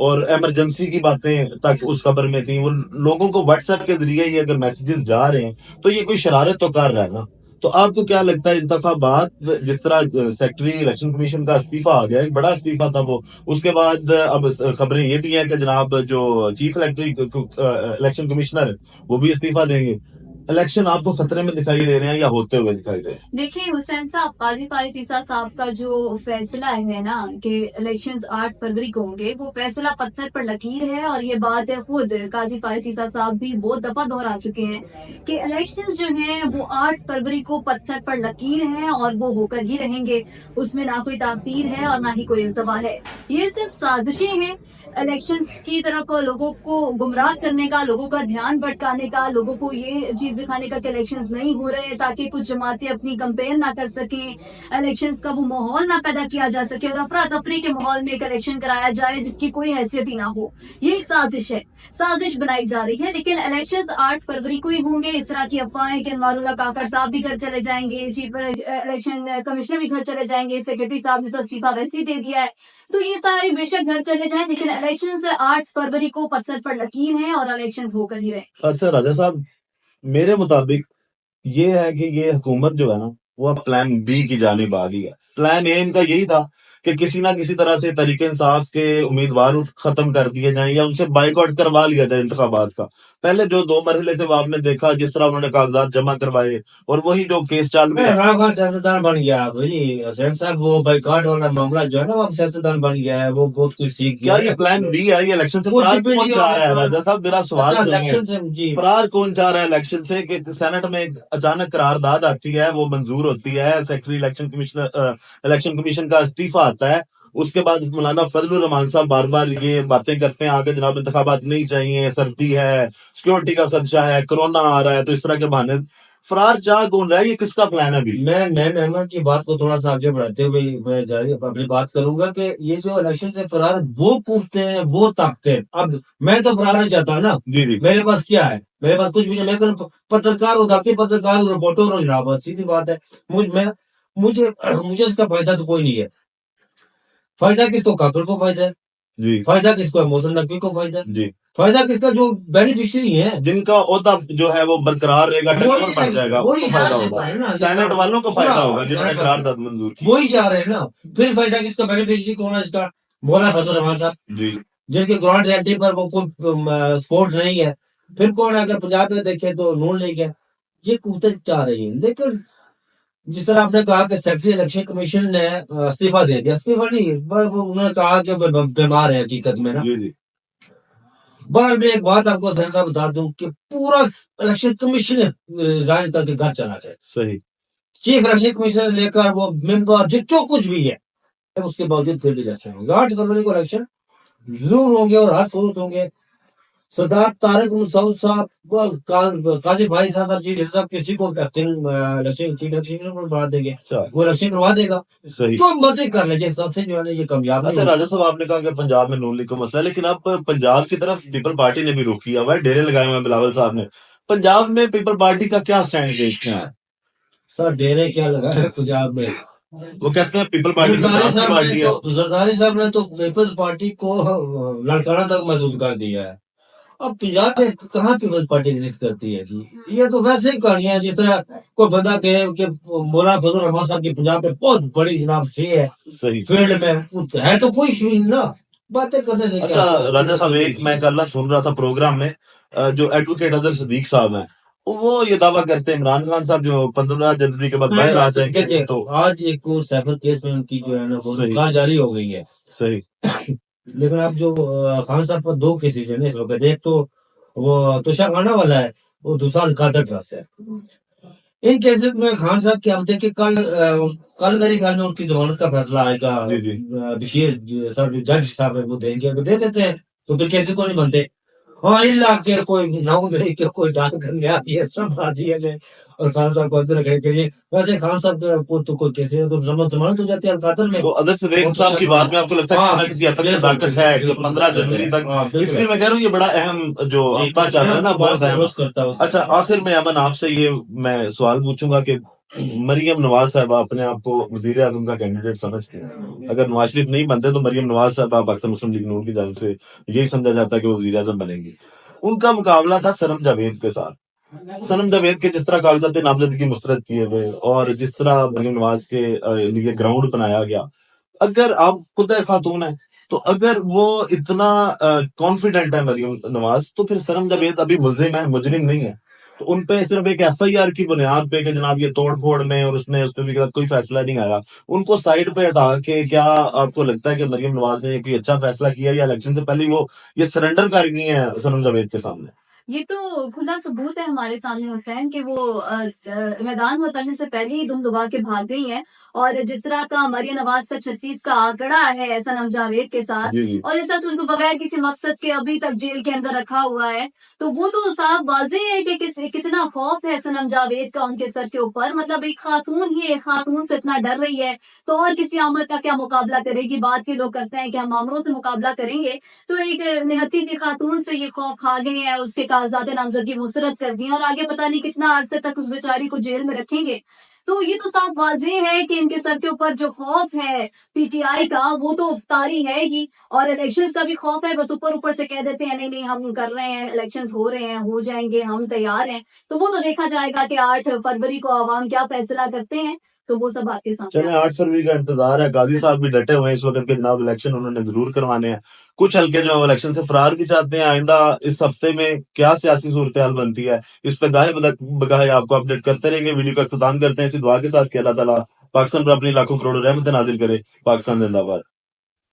اور ایمرجنسی کی باتیں تک اس خبر میں تھیں. وہ لوگوں کو واٹس ایپ کے ذریعے یہ اگر میسیجز جا رہے ہیں تو یہ کوئی شرارت تو کر رہا ہے نا. تو آپ کو کیا لگتا ہے انتخابات جس طرح سیکٹری الیکشن کمیشن کا استعفیٰ آ گیا, ایک بڑا استعفیٰ تھا وہ, اس کے بعد اب خبریں یہ بھی ہیں کہ جناب جو چیف الیکشن کمشنر ہے وہ بھی استعفیٰ دیں گے. الیکشن آپ کو خطرے میں دکھائی دے رہے ہیں یا ہوتے ہوئے دکھائی دے رہے ہیں؟ دیکھیں حسین صاحب, قاضی فائز عیسیٰ صاحب کا جو فیصلہ ہے نا کہ الیکشنز 8 فروری کو ہوں گے, وہ فیصلہ پتھر پر لکیر ہے. اور یہ بات ہے خود قاضی فائز عیسیٰ صاحب بھی بہت دفعہ دہرا چکے ہیں کہ الیکشنز جو ہیں وہ 8 فروری کو پتھر پر لکیر ہیں اور وہ ہو کر ہی رہیں گے. اس میں نہ کوئی تاخیر ہے اور نہ ہی کوئی التوا ہے. یہ صرف سازشیں ہیں الیکشنز کی طرف لوگوں کو گمراہ کرنے کا, لوگوں کا دھیان بھٹکانے کا, لوگوں کو یہ چیز دکھانے کا کہ الیکشنز نہیں ہو رہے تاکہ کچھ جماعتیں اپنی کمپین نہ کر سکیں, الیکشنز کا وہ ماحول نہ پیدا کیا جا سکے اور افراتفری کے ماحول میں ایک الیکشن کرایا جائے جس کی کوئی حیثیت ہی نہ ہو. یہ ایک سازش ہے, سازش بنائی جا رہی ہے. لیکن الیکشنز 8 فروری کو ہی ہوں گے. اس طرح کی افواہیں کہ انوار اللہ کاکڑ صاحب بھی گھر چلے جائیں گے, چیف الیکشن کمشنر بھی گھر چلے جائیں گے, سیکرٹری صاحب نے تو استعفیٰ ویسے ہی دے دیا ہے. تو یہ سارے بے شک گھر چلے جائیں, لیکن الیکشنز 8 فروری کو پتھر پر لکیر ہیں اور الیکشنز ہو کر ہی رہے. اچھا راجا صاحب, میرے مطابق یہ ہے کہ یہ حکومت جو ہے نا وہ اب پلان بی کی جانب آ گئی ہے. پلان اے ان کا یہی تھا کہ کسی نہ کسی طرح سے تحریک انصاف کے امیدوار ختم کر دیے جائیں یا ان سے بائیکاٹ کروا لیا جائے انتخابات کا. پہلے جو 2 مرحلے تھے وہ آپ نے دیکھا جس طرح انہوں نے کاغذات جمع کروائے, اور وہی جو کیس چال میں عمران خان سیاستدان بن گیا. جی حسین صاحب, وہ بائیکاٹ والا معاملہ جو ہے نا وہ اب سیاستدان بن گیا ہے, وہ بہت کچھ سیکھ کیا گیا. یہ پلان بی ہے؟ یہ الیکشن سے کچھ فرار بھی کون نہیں چاہ رہا ہے ہوگا. راجا صاحب؟ میرا سوال اچھا سنیے, الیکشن سے جی فرار کون چاہ رہا ہے الیکشن سے کہ سینٹ میں ایک اچانک قرارداد آتی ہے, وہ منظور ہوتی ہے, سیکٹری الیکشن کمیشن کا استعفیٰ آتا ہے, اس کے بعد مولانا فضل الرحمان صاحب بار بار یہ باتیں کرتے ہیں آگے جناب انتخابات نہیں چاہیے, سردی ہے, سیکورٹی کا خدشہ ہے, کرونا آ رہا ہے, تو اس طرح کے بہانے. فرار چاہ کون رہا ہے؟ یہ کس کا پلان ہے ابھی؟ میں محمد کی بات کو تھوڑا سا آگے بڑھاتے ہوئے میں جاری اپنی بات کروں گا کہ یہ جو الیکشن سے فرار وہ کوفتے ہیں, وہ طاقتیں. اب میں تو فرار نہیں چاہتا نا, جی جی میرے پاس کیا ہے؟ میرے پاس کچھ بھی نہیں. میں تو پترکار ہوں, ڈاکٹری پترکار ہوں, رپورٹر ہوں جناب, سیدھی بات ہے. مجھے اس کا فائدہ تو کوئی نہیں ہے. فائدہ کس کو؟ کاکڑ کو فائدہ ہے. جی فائدہ کس کو ہے؟ محسن نقوی کو فائدہ ہے. جی, فائدہ کس کا؟ جو بینیفیشری ہیں, جن کا عہدہ جو ہے وہ برقرار رہے گا, ٹرانسفر بڑھ جائے گا, اس وہی کو فائدہ ہوگا. سینٹ والوں کو فائدہ ہوگا جنہوں نے قرارداد منظور کی. وہی چاہ رہے ہیں نا. پھر فائدہ کس کا؟ بینیفیشری کون ہے اس کا؟ مولانا فضل الرحمان صاحب, جی جن کے گرانٹ ریالٹی پر وہ کوئی سپورٹ نہیں ہے. پھر کون ہے؟ اگر پنجاب میں دیکھیں تو نون لیگ ہے. یہ کوتے چاہ رہی ہیں. لیکن جس طرح آپ نے کہا کہ سیکٹری الیکشن کمیشن نے استعفیٰ دے دیا, استعفیٰ نہیں, انہوں نے کہا کہ بیمار ہے حقیقت میں نا. جی جی بہرحال میں ایک بات آپ کو صاحب بتا دوں کہ پورا الیکشن کمیشن ریزائن کر کے گھر چلا جائے. صحیح. چیف الیکشن کمیشنر لے کر وہ ممبر جو کچھ بھی ہے, اس کے باوجود پھر بھی الیکشن ہوں گے. 8 فروری کو الیکشن ضرور ہوں گے اور ہر صورت ہوں گے. سردار طارق مسعود صاحب, قاضی فائز صاحب, چیف صاحب کسی کو الیکشن چیف الیکشن بنا دیں گے, وہ الیکشن کروا دے گا. صحیح. جو مرضی کر لے, جس حد سے جو ہے نا یہ کامیاب اچھا راجا صاحب, آپ نے کہا کہ پنجاب میں نون لیگ کا مسئلہ ہے, لیکن اب پنجاب کی طرف پیپل پارٹی نے بھی رخ کیا ہوا ہے, ڈیرے لگائے ہوئے ہیں بلاول صاحب نے. پنجاب میں پیپل پارٹی کا کیا سٹینڈ دیکھتے ہیں؟ سر ڈیرے کیا لگا ہے پنجاب میں؟ وہ کہتے ہیں پیپل پارٹی پارٹی ہے. زرداری صاحب نے تو پیپلز پارٹی کو لڑکانا تک محدود کر دیا ہے. اب پنجاب میں کہاں پیپلز پارٹی ایگزسٹ کرتی ہے جی؟ یہ تو ویسے ہی کہانیاں ہیں. جس طرح کوئی بندہ کہے کہ مولانا فضل الرحمان صاحب کی پنجاب میں بہت بڑی جناب سے ہے صحیح فیلڈ میں, ہے تو کوئی ایشو نہیں نا, باتیں کرنے سے. اچھا راجا صاحب, ایک میں کل سن رہا تھا پروگرام میں, جو ایڈوکیٹ اظہر صدیق صاحب ہیں, وہ یہ دعویٰ کرتے ہیں عمران خان صاحب جو 15 جنوری کے بعد باہر آ جائیں گے تو آج ایک سیفر کیس میں ان کی جو ہے نا وہ کار جاری ہو گئی ہے. صحیح. لیکن اب جو خان صاحب پر 2 کیسز ہیں اس وقت, ایک تو وہ توشا خانہ والا ہے, وہ دوسرا القادر ٹرسٹ ہے. ان کیسز میں خان صاحب کی ہم کہ کل میرے خیال میں ان کی ضمانت کا فیصلہ آئے گا. بشیر صاحب جو جج صاحب ہے وہ دیں گے, اگر دے دیتے ہیں تو پھر کیسے کو نہیں بنتے. ہاں اللہ کے کوئی نہ ملے کہ کوئی ڈال کرنے آتی ہے, سب بنا دیا جائے اور خان صاحب کو اندر رکھنے کے لیے. ویسے خان صاحب کو تو کوئی کیسے تو ضمانت ہو جاتی ہے القادر میں. وہ اظہر صدیق صاحب کی بات میں آپ کو لگتا ہے کہ کسی حد تک صداقت ہے کہ 15 جنوری تک, اس لیے میں کہہ رہا ہوں یہ بڑا اہم جو ہفتہ چل رہا ہے نا, بہت اہم. اچھا آخر میں امن آپ سے یہ میں سوال پوچھوں گا کہ مریم نواز صاحبہ اپنے آپ کو وزیر اعظم کا کینڈیڈیٹ سمجھتے ہیں. اگر نواز شریف نہیں بنتے تو مریم نواز صاحبہ پاکستان مسلم لیگ نون کی جانب سے یہی سمجھا جاتا ہے کہ وہ وزیر اعظم بنیں گی. ان کا مقابلہ تھا سنم جاوید کے ساتھ. سنم جاوید کے جس طرح کاغذات نامزدگی مسترد کیے ہوئے اور جس طرح مریم نواز کے لیے گراؤنڈ بنایا گیا, اگر آپ خود خاتون ہیں تو اگر وہ اتنا کانفیڈنٹ ہے مریم نواز, تو پھر سنم جاوید ابھی ملزم ہے, مجرم نہیں ہے. تو ان پہ صرف ایک ایف آئی آر کی بنیاد پہ کہ جناب یہ توڑ پھوڑ میں اور اس پہ بھی کوئی فیصلہ نہیں آیا, ان کو سائڈ پہ ہٹا کے کیا آپ کو لگتا ہے کہ مریم نواز نے کوئی اچھا فیصلہ کیا, یا الیکشن سے پہلے وہ یہ سرنڈر کر گئی ہیں سنم جاوید کے سامنے؟ یہ تو کھلا ثبوت ہے ہمارے سامنے حسین کہ وہ میدان میں اترنے سے پہلے ہی دم دبا کے بھاگ گئی ہیں. اور جس طرح کا مریم نواز کا 36 کا آنکڑا ہے سنم جاوید کے ساتھ, اور جس طرح سے ان کو بغیر کسی مقصد کے ابھی تک جیل کے اندر رکھا ہوا ہے, تو وہ تو صاف واضح ہے کہ کتنا خوف ہے سنم جاوید کا ان کے سر کے اوپر. مطلب ایک خاتون ہی ایک خاتون سے اتنا ڈر رہی ہے تو اور کسی آمر کا کیا مقابلہ کرے گی. بات کے لوگ کرتے ہیں کہ ہم آمروں سے مقابلہ کریں گے, تو ایک نہتی سی خاتون سے یہ خوف کھا گئے ہیں, اس کے کاغذات نامزدگی مسترد کر دی اور آگے پتہ نہیں کتنا عرصے تک اس بیچاری کو جیل میں رکھیں گے. تو یہ تو صاف واضح ہے کہ ان کے سر کے اوپر جو خوف ہے پی ٹی آئی کا وہ تو طاری ہے ہی, اور الیکشنز کا بھی خوف ہے. بس اوپر سے کہہ دیتے ہیں نہیں نہیں ہم کر رہے ہیں, الیکشنز ہو رہے ہیں, ہو جائیں گے, ہم تیار ہیں. تو وہ تو دیکھا جائے گا کہ 8 فروری کو عوام کیا فیصلہ کرتے ہیں, تو وہ سب آپ کے سامنے. چلیں 8 فروری کا انتظار ہے. قاضی صاحب بھی ڈٹے ہوئے ہیں اس وقت کہ جناب الیکشن انہوں نے ضرور کروانے ہیں. کچھ حلقے جو الیکشن سے فرار بھی چاہتے ہیں. آئندہ اس ہفتے میں کیا سیاسی صورتحال بنتی ہے اس پہ گاہے بگاہے آپ کو اپڈیٹ کرتے رہیں گے. ویڈیو کا اختتام کرتے ہیں اسی دعا کے ساتھ کہ اللہ تعالیٰ پاکستان پر اپنی لاکھوں کروڑوں رحمتیں نازل کرے. پاکستان زندہ باد.